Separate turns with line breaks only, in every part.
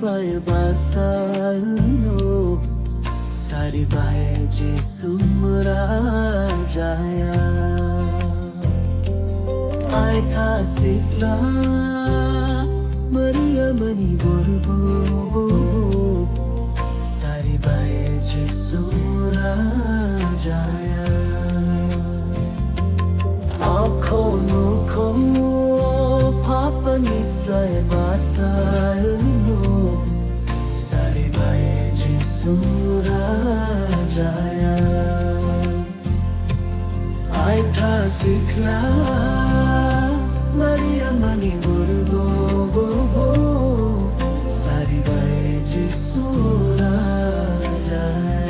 fire basano Sari bae je sumra jaya Ai tha sikla Maria mani borbo Sari bae je sumra jaya Ako no ko Papa ni fly basano Sari bae je sumra jaya Ai tha sikla Maria mani borbo Sari bae je sumra jaya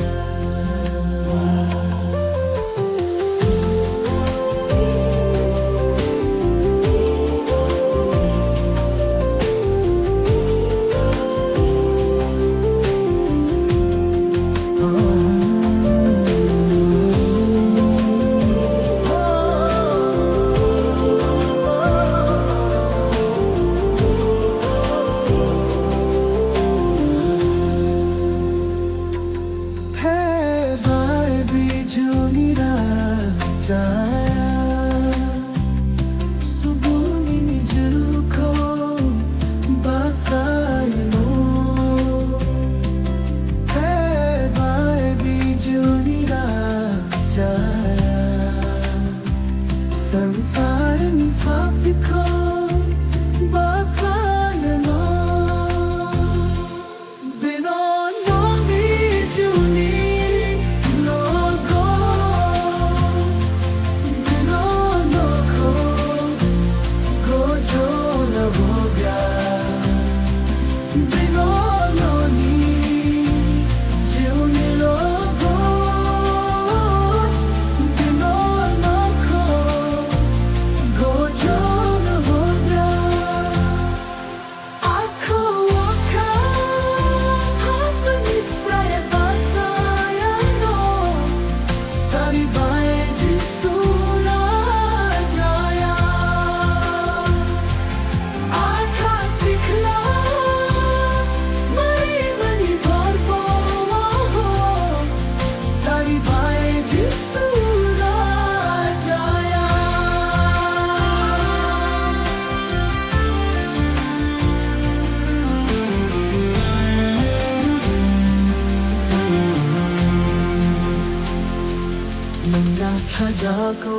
Sansaran fapiko basayano Binon no ni juni no go Binon no ko gojo na bogya Binon no ni juni no go Binon no ko gojo na bogya Ako waka hapani praya basayano Sari bae jistula jaya Aka sikla mari mani borbo Sari bae jistula jaya Nagkhajago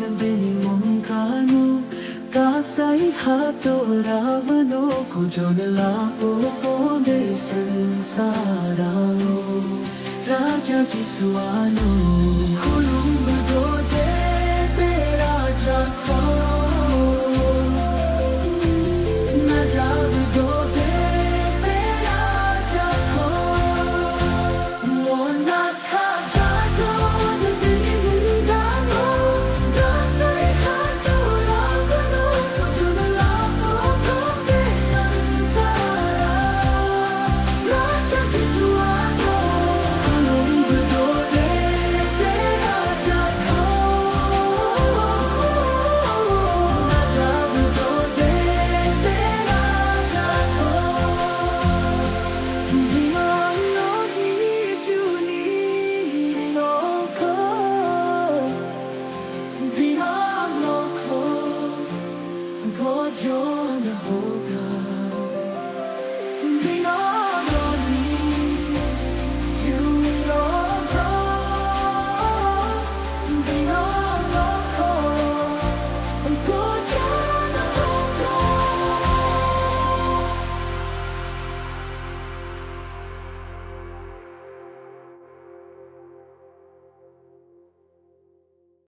na binimungkano Kasay hato ravano Kujonalapo de sansarano Raja Jisuano Kulumbudo de Raja ko Najabdo de Raja ko Mona khajago na binimungkano Kasay hato ravano Kujonalapo de sansara Raja Jisuano Kulumbudo de Raja ko Najabdo de Raja ko Beyond no need you need no call Beyond no call Gojo